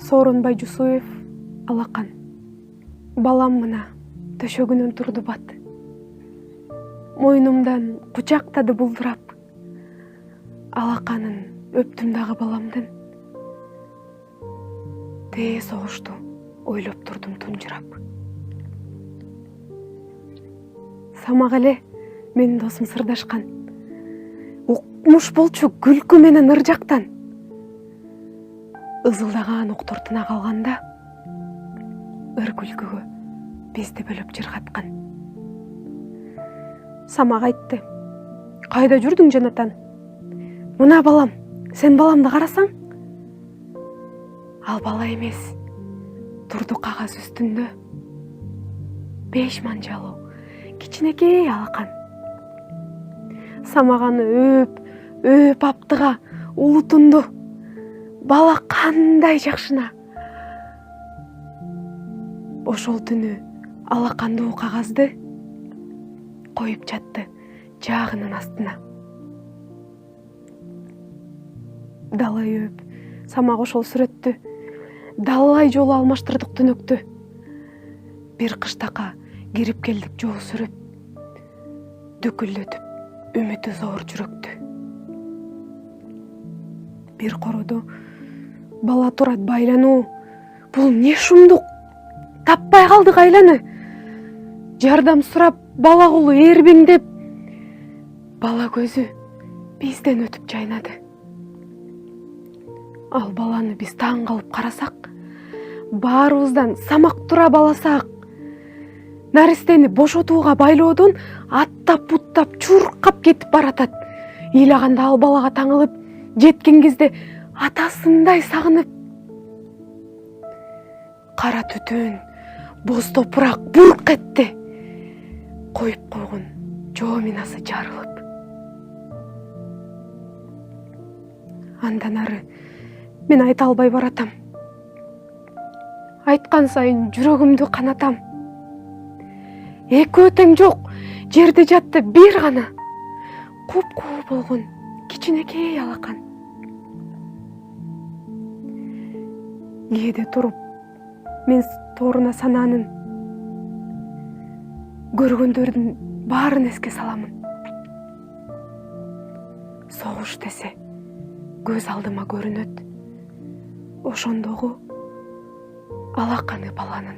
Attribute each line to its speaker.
Speaker 1: Сооронбай Жусуев алакан. Балам мына төшөгүнөн турду бат. Мойнумдан кучактады булдурап. Алаканын өптүм дагы баламдын. Тээ согушту ойлоп турдум тунжурап. Самак эле менин досум сырдашкан. Укмуш болчу күлкү менен ыржактан. Ызылдаган уктуртуна калганда ыр күлкүгө бизди бөлөп жыргаткан. Самак айтты: "Кайда жүрдүң, Жанатан? Мына балам, сен баламды карасаң?" Ал бала эмес, турду кагаз үстүндө 5 манжалуу кичинекей алакан. Самак аны өп аптыга улутунду. Бала кандай жакшына. Ошол түнү алакандуу кагазды коюп жатты жаагынын астына. Далай өп, Самак ошол сүрөттү далай жолу алмаштырдык түнөктү. Бир кыштакка кирип келдик жол сүрөп, дүкүлдөтүп үмүтү зор жүрөктү. Бир короодо бала турат байлануу. Бул не шумдук? Таппай калдык айланы. Жардам сурап, бала кулу эрбиңдеп, бала көзү бизден өтүп жайнады. Ал баланы биз таң калып карасак, баарыбыздан Самак тура баласак. Наристени бошотууга байлоодон аттап-буттап чуркап кетип баратат. Ыйлаганда ал балага таңылып, жеткен кезде атасындай сагынып. Кара түтүн, боз топурак бурк этти. Коюп койгон жоо минасы жарылып. Андан ары мен айта албай баратам. Айткан сайын жүрөгүмдү канатам. Экөө тең жок, жерде жатты бир гана куп-куу болгон кичинекей алакан. Кээде туруп, мен тооруна санаанын көргөндөрдүн баарын эске саламын. Согуш десе көз алдыма көрүнөт. Ошондогу алаканы баланын.